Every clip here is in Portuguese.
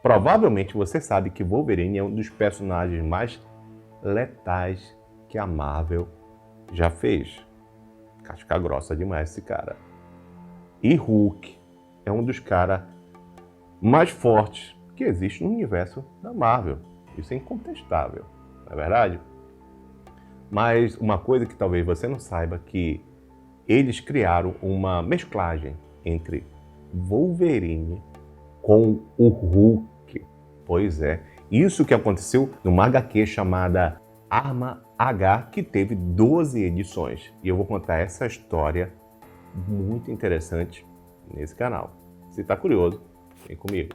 Provavelmente você sabe que Wolverine é um dos personagens mais letais que a Marvel já fez. Casca grossa demais esse cara. E Hulk é um dos caras mais fortes que existe no universo da Marvel. Isso é incontestável, não é verdade? Mas uma coisa que talvez você não saiba, que eles criaram uma mesclagem entre Wolverine com o Hulk. Pois é, isso que aconteceu numa HQ chamada Arma H, que teve 12 edições. E eu vou contar essa história muito interessante nesse canal. Se está curioso, vem comigo.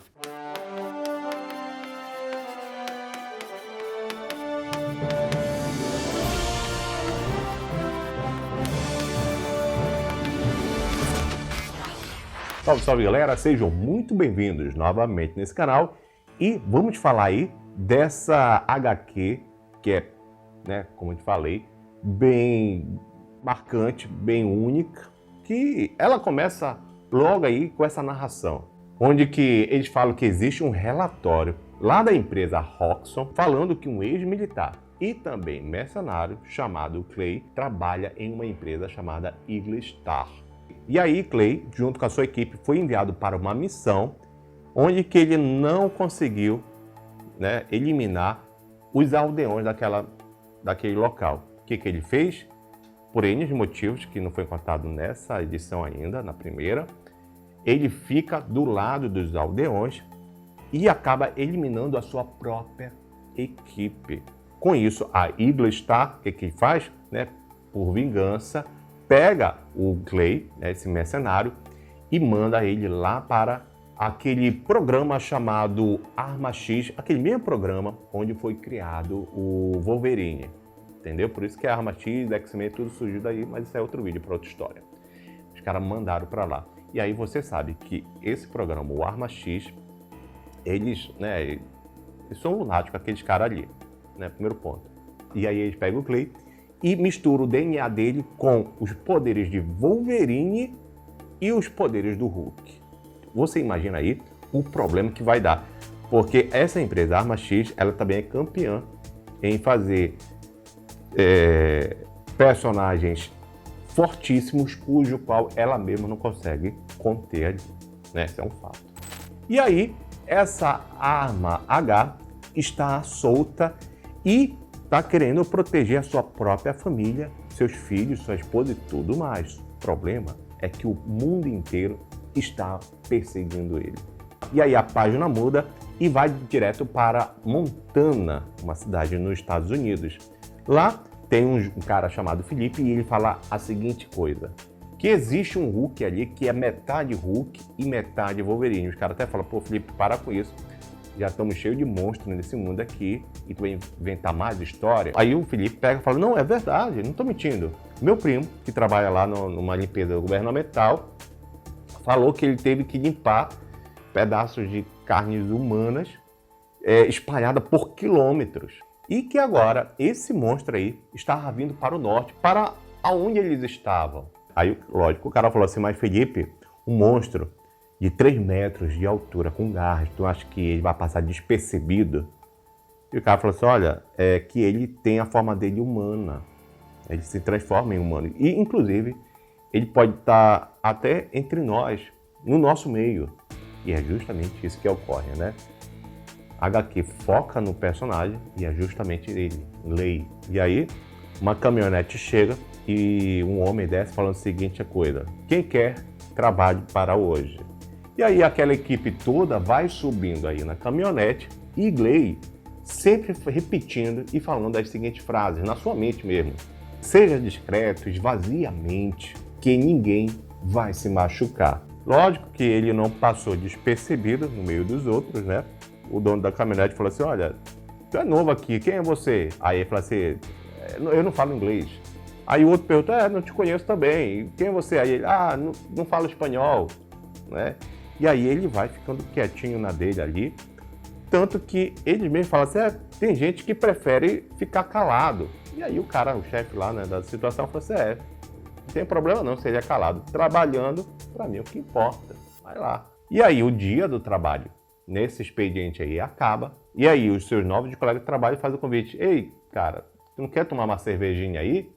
Salve, salve galera, sejam muito bem-vindos novamente nesse canal e vamos falar aí dessa HQ que é, como eu te falei, bem marcante, bem única, que ela começa logo aí com essa narração, onde que eles falam que existe um relatório lá da empresa Roxxon falando que um ex-militar e também mercenário chamado Clay trabalha em uma empresa chamada Eagle Star. E aí Clay, junto com a sua equipe, foi enviado para uma missão onde que ele não conseguiu eliminar os aldeões daquele local. O que ele fez? Por N motivos que não foi contado nessa edição ainda, na primeira, ele fica do lado dos aldeões e acaba eliminando a sua própria equipe. Com isso, a Eagle Star, o que ele faz? Por vingança, pega o Clay, esse mercenário, e manda ele lá para aquele programa chamado Arma X, aquele mesmo programa onde foi criado o Wolverine, entendeu? Por isso que a Arma X, X-Men, tudo surgiu daí, mas isso é outro vídeo para outra história. Os caras mandaram para lá. E aí você sabe que esse programa, o Arma X, eles são lunáticos, aqueles caras ali, primeiro ponto. E aí eles pegam o Clay e mistura o DNA dele com os poderes de Wolverine e os poderes do Hulk. Você imagina aí o problema que vai dar, porque essa empresa Arma X, ela também é campeã em fazer personagens fortíssimos, cujo qual ela mesma não consegue conter ali, Isso é um fato. E aí, essa Arma H está solta e está querendo proteger a sua própria família, seus filhos, sua esposa e tudo mais. O problema é que o mundo inteiro está perseguindo ele. E aí a página muda e vai direto para Montana, uma cidade nos Estados Unidos. Lá tem um cara chamado Felipe e ele fala a seguinte coisa, que existe um Hulk ali que é metade Hulk e metade Wolverine. Os caras até falam, pô Felipe, para com isso. Já estamos cheios de monstros nesse mundo aqui e tu vai inventar mais história. Aí o Felipe pega e fala, não, é verdade, não estou mentindo. Meu primo, que trabalha lá numa limpeza governamental, falou que ele teve que limpar pedaços de carnes humanas espalhadas por quilômetros. E que agora esse monstro aí estava vindo para o norte, para onde eles estavam. Aí, lógico, o cara falou assim, mas Felipe, um monstro de 3 metros de altura, com garras, tu acha que ele vai passar despercebido? E o cara falou assim, olha, é que ele tem a forma dele humana, ele se transforma em humano. E, inclusive, ele pode estar até entre nós, no nosso meio. E é justamente isso que ocorre, A HQ foca no personagem e é justamente ele, Clay. E aí, uma caminhonete chega e um homem desce falando a seguinte coisa, quem quer trabalho para hoje? E aí aquela equipe toda vai subindo aí na caminhonete e Clay sempre repetindo e falando as seguintes frases, na sua mente mesmo. Seja discreto, esvazie a mente, que ninguém vai se machucar. Lógico que ele não passou despercebido no meio dos outros, O dono da caminhonete falou assim, olha, tu é novo aqui, quem é você? Aí ele falou assim, eu não falo inglês. Aí o outro perguntou, não te conheço também, quem é você? Aí ele, não falo espanhol, E aí ele vai ficando quietinho na dele ali, tanto que ele mesmo fala assim, tem gente que prefere ficar calado. E aí o cara, o chefe lá da situação, falou assim, não tem problema não se ele é calado. Trabalhando, pra mim, o que importa, vai lá. E aí o dia do trabalho, nesse expediente aí acaba. E aí os seus novos colegas de trabalho fazem o convite. Ei, cara, tu não quer tomar uma cervejinha aí?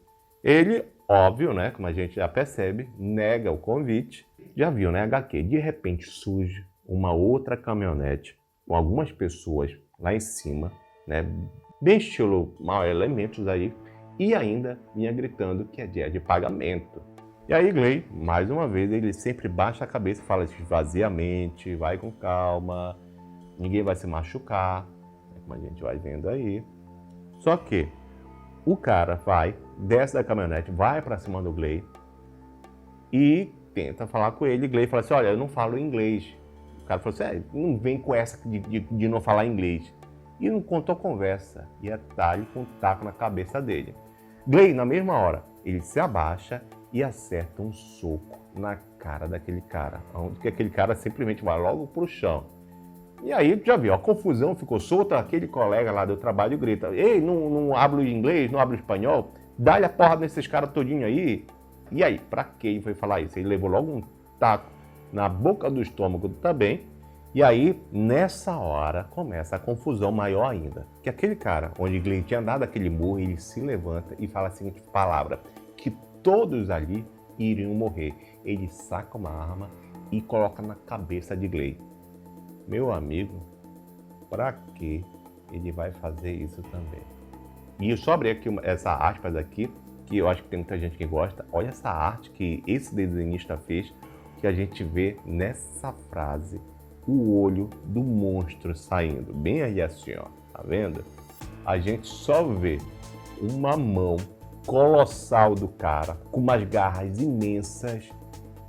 Ele, óbvio, né, como a gente já percebe, nega o convite. Já viu, né, HQ? De repente surge uma outra caminhonete com algumas pessoas lá em cima, né, bem estilo mau elementos aí, e ainda vinha gritando que é dia de pagamento. E aí Gley, mais uma vez, ele sempre baixa a cabeça e fala: esvazia a mente, vai com calma, ninguém vai se machucar, como a gente vai vendo aí. Só que o cara vai, desce da caminhonete, vai pra cima do Gley e tenta falar com ele. Gley fala assim: olha, eu não falo inglês. O cara falou assim: não vem com essa de não falar inglês. E não contou conversa, ia dar-lhe com um taco na cabeça dele. Gley, na mesma hora, ele se abaixa e acerta um soco na cara daquele cara, onde aquele cara simplesmente vai logo pro chão. E aí, já viu, a confusão ficou solta, aquele colega lá do trabalho grita: ei, não hablo inglês, não hablo espanhol, dá-lhe a porra nesses caras todinho aí. E aí, pra quem foi falar isso? Ele levou logo um taco na boca do estômago também. E aí, nessa hora, começa a confusão maior ainda. Que aquele cara, onde Gley tinha dado aquele murro, ele se levanta e fala a seguinte palavra: que todos ali iriam morrer. Ele saca uma arma e coloca na cabeça de Gley. Meu amigo, pra que ele vai fazer isso também? E eu só abri aqui essa aspas aqui, que eu acho que tem muita gente que gosta. Olha essa arte que esse desenhista fez, que a gente vê nessa frase o olho do monstro saindo. Bem aí assim, ó, tá vendo? A gente só vê uma mão colossal do cara, com umas garras imensas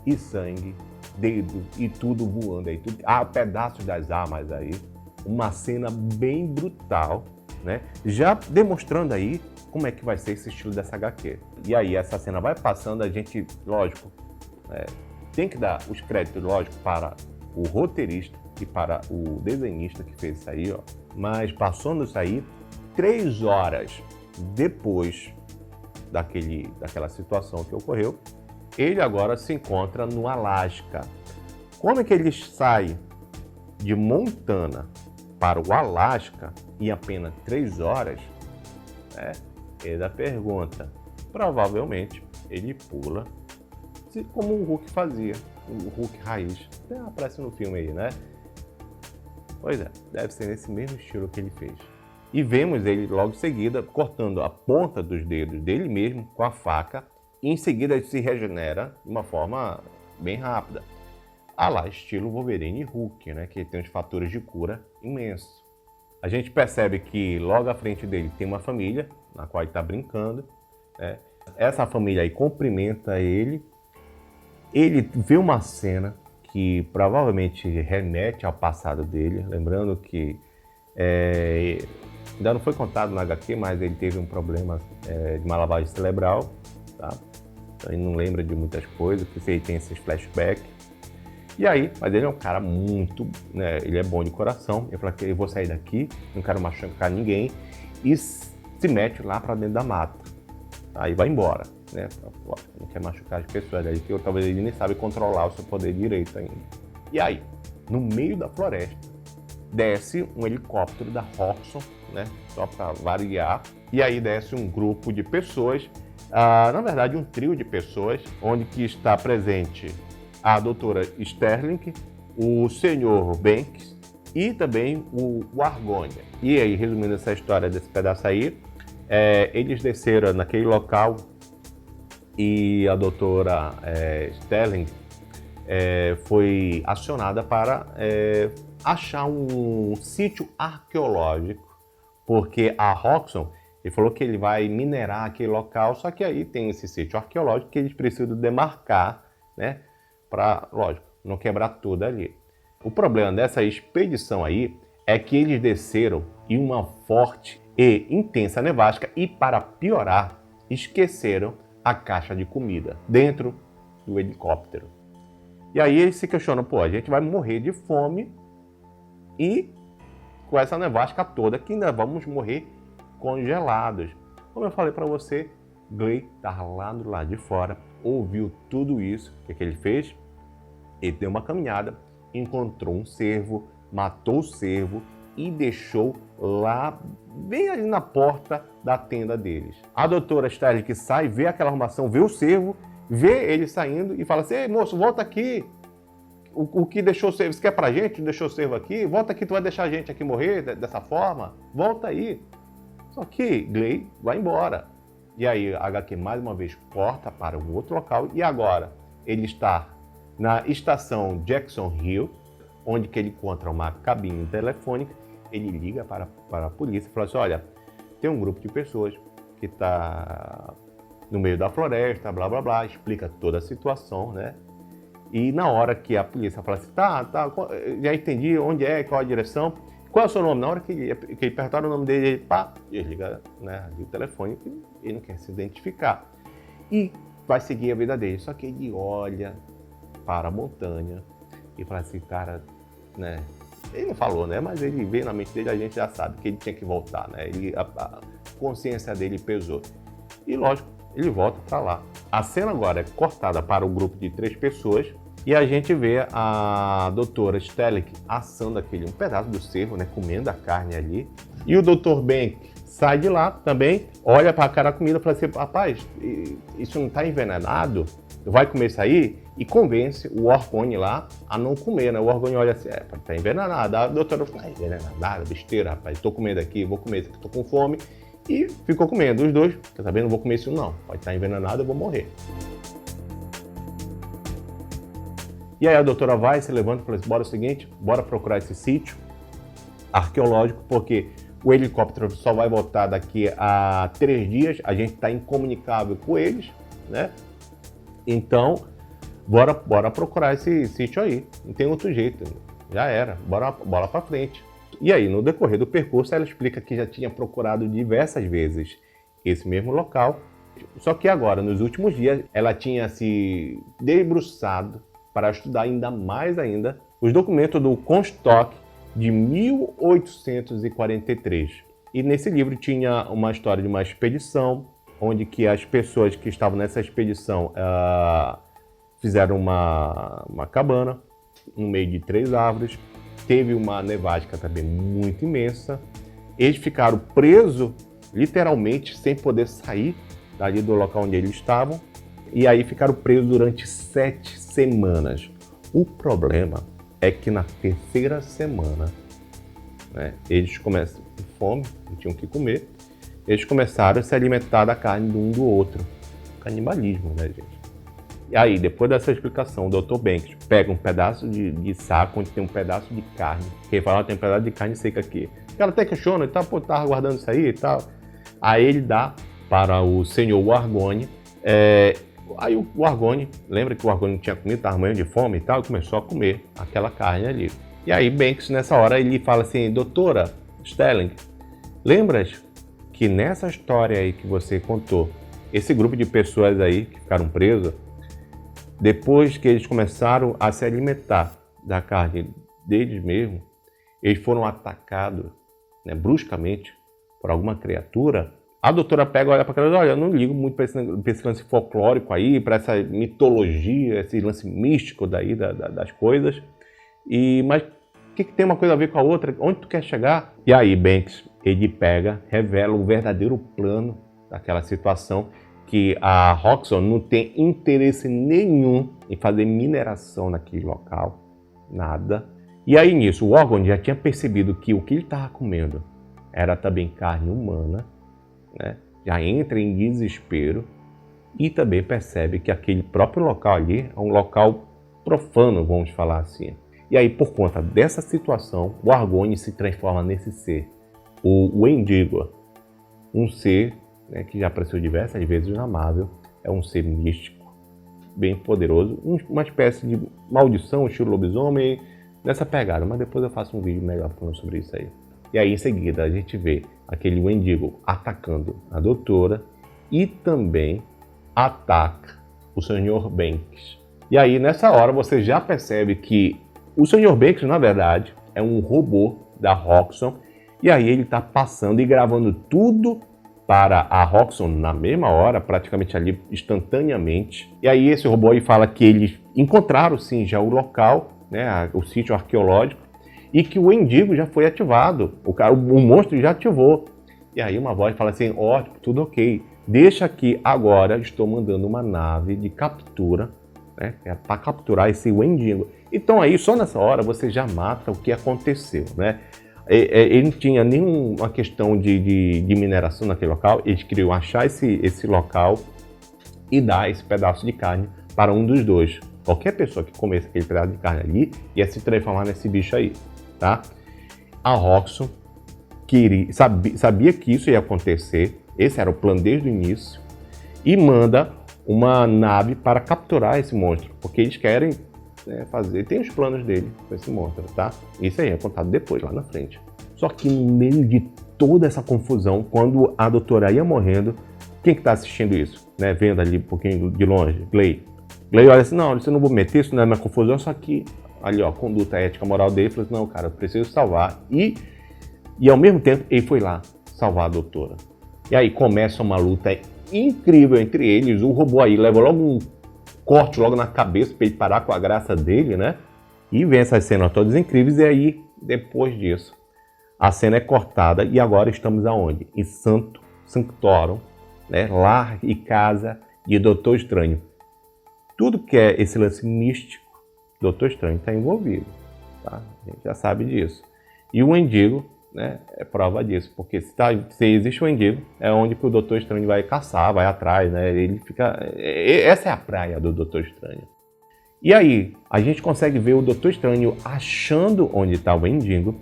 e sangue, dedo e tudo voando aí, tudo, pedaços das armas aí, uma cena bem brutal, né? Já demonstrando aí como é que vai ser esse estilo dessa HQ. E aí essa cena vai passando, a gente, lógico, tem que dar os créditos, lógico, para o roteirista e para o desenhista que fez isso aí, ó. Mas passando isso aí, 3 horas depois daquela situação que ocorreu, ele agora se encontra no Alasca. Como é que ele sai de Montana para o Alasca em apenas 3 horas? Eis a pergunta. Provavelmente ele pula, como o Hulk fazia, o Hulk raiz. Até aparece no filme aí, né? Pois é, deve ser nesse mesmo estilo que ele fez. E vemos ele logo em seguida cortando a ponta dos dedos dele mesmo com a faca, e em seguida ele se regenera de uma forma bem rápida. Lá, estilo Wolverine e Hulk, né? Que tem uns fatores de cura imensos. A gente percebe que logo à frente dele tem uma família, na qual ele está brincando, né? Essa família aí cumprimenta ele. Ele vê uma cena que provavelmente remete ao passado dele, lembrando que ainda não foi contado na HQ, mas ele teve um problema de uma lavagem cerebral, tá? Então ele não lembra de muitas coisas, porque ele tem esses flashbacks. E aí, mas ele é um cara muito, né, ele é bom de coração. Ele fala que eu vou sair daqui, não quero machucar ninguém, e se mete lá para dentro da mata. Aí vai embora, né? Não quer machucar as pessoas, aí que talvez ele nem sabe controlar o seu poder direito ainda. E aí, no meio da floresta, desce um helicóptero da Roxxon, né? Só para variar. E aí desce um grupo de pessoas, na verdade um trio de pessoas, onde que está presente a doutora Sterling, o senhor Banks e também o Argônia. E aí, resumindo essa história desse pedaço aí, eles desceram naquele local e a doutora Sterling foi acionada para achar um sítio arqueológico, porque a Roxxon, ele falou que ele vai minerar aquele local, só que aí tem esse sítio arqueológico que eles precisam demarcar, né? Para, lógico, não quebrar tudo ali. O problema dessa expedição aí é que eles desceram em uma forte e intensa nevasca e, para piorar, esqueceram a caixa de comida dentro do helicóptero. E aí eles se questionam: pô, a gente vai morrer de fome e com essa nevasca toda que ainda vamos morrer congelados. Como eu falei para você, Gley estava lá do lado de fora, ouviu tudo isso. O que ele fez? Ele deu uma caminhada, encontrou um cervo matou o cervo e deixou lá, bem ali na porta da tenda deles. A doutora Sterling sai, vê aquela arrumação, vê o cervo, vê ele saindo e fala assim: ei, moço, volta aqui. O que deixou o cervo, isso quer pra gente, deixou o cervo aqui? Volta aqui, tu vai deixar a gente aqui morrer dessa forma? Volta aí. Só que Gley vai embora. E aí a HQ mais uma vez corta para um outro local e agora ele está na estação Jackson Hill, onde que ele encontra uma cabine telefônica. Ele liga para a polícia e fala assim: olha, tem um grupo de pessoas que está no meio da floresta, blá blá blá, explica toda a situação, né? E na hora que a polícia fala assim: tá, já entendi onde é, qual a direção, qual é o seu nome? Na hora que ele perguntaram o nome dele, ele pá, desliga, né, o telefone, ele não quer se identificar. E vai seguir a vida dele. Só que ele olha para a montanha e fala assim: cara, né? Ele não falou, né? Mas ele veio na mente dele, a gente já sabe que ele tinha que voltar, né? A consciência dele pesou. E lógico, ele volta para lá. A cena agora é cortada para um grupo de 3 pessoas e a gente vê a doutora Sterling assando um pedaço do cervo, né? Comendo a carne ali. E o Dr. Banks sai de lá também, olha para a cara da comida e fala assim: rapaz, isso não está envenenado? Vai comer isso aí? E convence o Orgone lá a não comer, né? O Orgone olha assim: tá envenenado. A doutora fala: envenenado, nada, besteira, rapaz, tô comendo aqui, vou comer isso aqui, tô com fome. E ficou comendo. Os dois: tá sabendo, não vou comer isso não, pode estar envenenado, eu vou morrer. E aí a doutora vai, se levanta e fala assim: bora o seguinte, bora procurar esse sítio arqueológico, porque o helicóptero só vai voltar daqui a 3 dias, a gente está incomunicável com eles, né? Então, bora procurar esse sítio aí, não tem outro jeito, já era, bora para frente. E aí, no decorrer do percurso, ela explica que já tinha procurado diversas vezes esse mesmo local, só que agora, nos últimos dias, ela tinha se debruçado para estudar ainda mais os documentos do Comstock de 1843. E nesse livro tinha uma história de uma expedição, onde que as pessoas que estavam nessa expedição fizeram uma cabana no meio de 3 árvores. Teve uma nevasca também muito imensa. Eles ficaram presos, literalmente, sem poder sair dali do local onde eles estavam. E aí ficaram presos durante 7 semanas. O problema é que na 3ª semana, né, eles começam com fome, não tinham o que comer. Eles começaram a se alimentar da carne de um do outro. Canibalismo, né, gente? E aí, depois dessa explicação, o Dr. Banks pega um pedaço de saco onde tem um pedaço de carne. Que ele fala: tem um pedaço de carne seca aqui. Ela até questiona e tal, pô, tava guardando isso aí e tal. Aí ele dá para o senhor Orgone. Aí o Orgone, lembra que o Orgone tinha comido, estava morrendo de fome e tal, e começou a comer aquela carne ali. E aí Banks, nessa hora, ele fala assim: doutora Sterling, lembras que nessa história aí que você contou, esse grupo de pessoas aí que ficaram presas, depois que eles começaram a se alimentar da carne deles mesmos, eles foram atacados, né, bruscamente por alguma criatura? A doutora pega, olha para aquela e diz: olha, eu não ligo muito para esse lance folclórico aí, para essa mitologia, esse lance místico daí das coisas. Mas o que tem uma coisa a ver com a outra? Onde tu quer chegar? E aí Banks, ele pega, revela o verdadeiro plano daquela situação, que a Roxxon não tem interesse nenhum em fazer mineração naquele local, nada. E aí nisso, o Orgone já tinha percebido que o que ele estava comendo era também carne humana, né? Já entra em desespero e também percebe que aquele próprio local ali é um local profano, vamos falar assim. E aí, por conta dessa situação, o Orgone se transforma nesse ser, o Wendigo, um ser, né, que já apareceu diversas vezes na Marvel. É um ser místico, bem poderoso, uma espécie de maldição, estilo lobisomem, nessa pegada, mas depois eu faço um vídeo melhor falando sobre isso aí. E aí em seguida a gente vê aquele Wendigo atacando a doutora e também ataca o Sr. Banks. E aí nessa hora você já percebe que o Sr. Banks, na verdade, é um robô da Roxxon, e aí ele está passando e gravando tudo para a Roxxon na mesma hora, praticamente ali instantaneamente. E aí esse robô aí fala que eles encontraram sim já o local, né, o sítio arqueológico, e que o Wendigo já foi ativado, o monstro já ativou. E aí uma voz fala assim, ótimo, tudo ok, deixa que agora estou mandando uma nave de captura, né, para capturar esse Wendigo. Então aí, só nessa hora, você já mata o que aconteceu, né? Ele não tinha nenhuma questão de mineração naquele local, eles queriam achar esse local e dar esse pedaço de carne para um dos dois. Qualquer pessoa que comesse aquele pedaço de carne ali ia se transformar nesse bicho aí, tá? A Roxxon sabia que isso ia acontecer, esse era o plano desde o início, e manda uma nave para capturar esse monstro, porque eles querem tem os planos dele com esse monstro, tá? Isso aí é contado depois, lá na frente. Só que no meio de toda essa confusão, quando a doutora ia morrendo, quem que tá assistindo isso? Né? Vendo ali um pouquinho de longe, Gley olha assim, não, eu não vou meter, isso não é minha confusão, só que ali, ó, a conduta ética, moral dele, falou assim, não, cara, eu preciso salvar. E ao mesmo tempo, ele foi lá salvar a doutora. E aí começa uma luta incrível entre eles, o robô aí leva logo um corte logo na cabeça para ele parar com a graça dele, né? E vem essas cenas todas incríveis, e aí, depois disso, a cena é cortada e agora estamos aonde? Em Sanctorum, né? Lar e casa de Doutor Estranho. Tudo que é esse lance místico, Doutor Estranho está envolvido, tá? A gente já sabe disso. E o Wendigo, né, é prova disso, porque se existe o Wendigo, é onde que o Doutor Estranho vai caçar, vai atrás, né? Ele fica... Essa é a praia do Doutor Estranho. E aí, a gente consegue ver o Doutor Estranho achando onde está o Wendigo,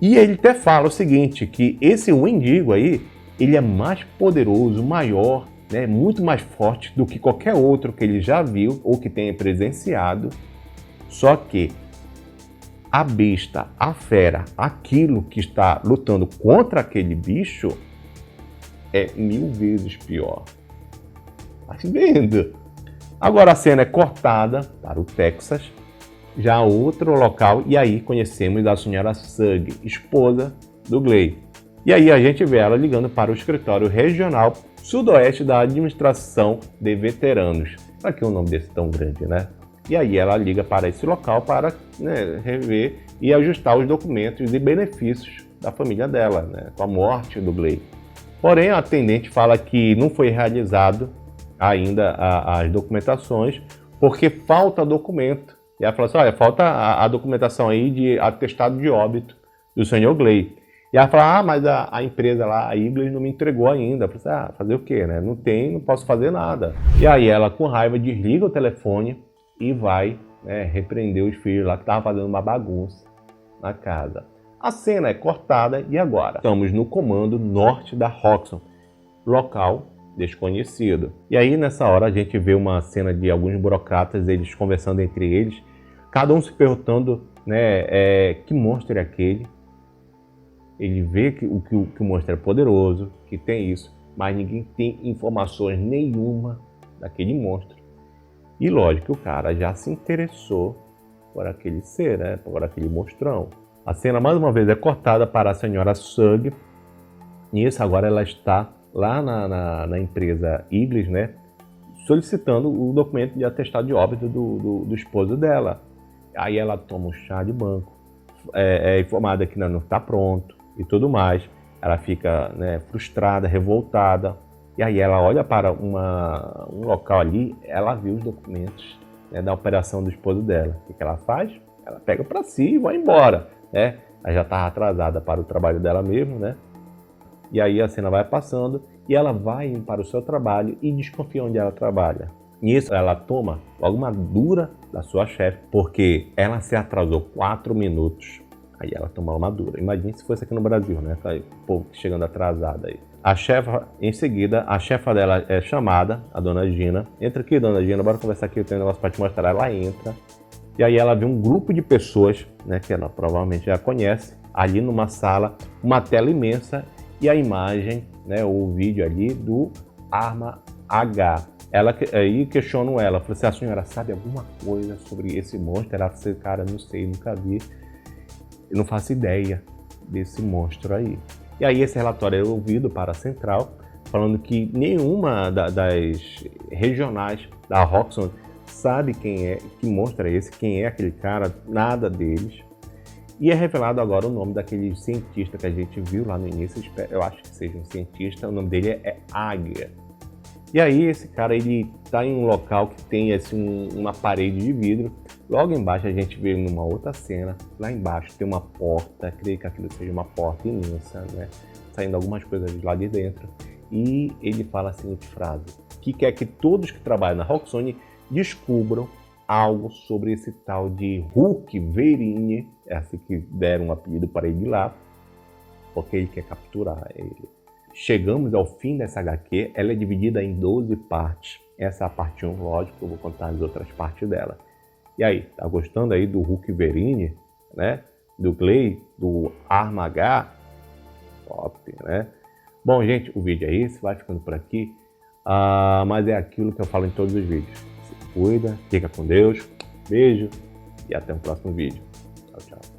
e ele até fala o seguinte, que esse Wendigo aí, ele é mais poderoso, maior, né, muito mais forte do que qualquer outro que ele já viu ou que tenha presenciado, só que a besta, a fera, aquilo que está lutando contra aquele bicho é 1000 vezes pior. Tá vendo? Agora a cena é cortada para o Texas, já outro local, e aí conhecemos a senhora Sugg, esposa do Gley. E aí a gente vê ela ligando para o escritório regional sudoeste da administração de veteranos. Para que o nome desse tão grande, né? E aí ela liga para esse local para, né, rever e ajustar os documentos e benefícios da família dela, né, com a morte do Gley. Porém, a atendente fala que não foi realizado ainda as documentações porque falta documento. E ela fala assim, olha, falta a documentação aí de atestado de óbito do senhor Gley. E ela fala, mas a empresa lá, a Igles, não me entregou ainda. Eu falei assim, fazer o quê, né? Não tem, não posso fazer nada. E aí ela, com raiva, desliga o telefone e vai, né, repreender os filhos lá que estavam fazendo uma bagunça na casa. A cena é cortada e agora estamos no comando norte da Roxxon, local desconhecido. E aí nessa hora a gente vê uma cena de alguns burocratas, eles conversando entre eles, cada um se perguntando, né, que monstro é aquele. Ele vê que o monstro é poderoso, que tem isso, mas ninguém tem informações nenhuma daquele monstro. E lógico que o cara já se interessou por aquele ser, né? Por aquele monstrão. A cena mais uma vez é cortada para a senhora Sugg. Nisso agora ela está lá na empresa Igles, né? Solicitando o documento de atestado de óbito do esposo dela. Aí ela toma um chá de banco, é informada que não está pronto e tudo mais. Ela fica, né, frustrada, revoltada. E aí ela olha para um local ali, ela viu os documentos, né, da operação do esposo dela. O que ela faz? Ela pega para si e vai embora, né? Ela já estava atrasada para o trabalho dela mesmo, né? E aí a cena vai passando e ela vai para o seu trabalho e desconfia onde ela trabalha. Nisso ela toma logo uma dura da sua chefe, porque ela se atrasou 4 minutos. Aí ela toma uma dura. Imagine se fosse aqui no Brasil, né? O povo chegando atrasado aí. A chefa, em seguida, a chefa dela é chamada, a dona Gina. Entra aqui, dona Gina, bora conversar aqui, eu tenho um negócio para te mostrar. Ela entra. E aí ela vê um grupo de pessoas, né, que ela provavelmente já conhece, ali numa sala, uma tela imensa e a imagem, né, o vídeo ali do Arma H. Ela aí questionam ela, fala assim, a senhora sabe alguma coisa sobre esse monstro? Ela falou, cara, não sei, nunca vi, eu não faço ideia desse monstro aí. E aí esse relatório é ouvido para a central, falando que nenhuma das regionais da Roxxon sabe quem é, que monstro é esse, quem é aquele cara, nada deles. E é revelado agora o nome daquele cientista que a gente viu lá no início, eu acho que seja um cientista, o nome dele é Águia. E aí esse cara, ele tá em um local que tem assim, uma parede de vidro. Logo embaixo a gente vê numa outra cena, lá embaixo tem uma porta, creio que aquilo seja uma porta imensa, né? Saindo algumas coisas de lá de dentro. E ele fala a seguinte frase, que quer que todos que trabalham na Roxxon descubram algo sobre esse tal de Hulk Verini, é assim que deram um apelido para ele lá, porque ele quer capturar ele. Chegamos ao fim dessa HQ, ela é dividida em 12 partes. Essa é a parte 1, lógico, eu vou contar as outras partes dela. E aí, tá gostando aí do Hulk Verini, né? Do Clay, do Arma H? Top, né? Bom, gente, o vídeo é esse, vai ficando por aqui. Mas é aquilo que eu falo em todos os vídeos. Se cuida, fica com Deus, beijo e até o próximo vídeo. Tchau, tchau.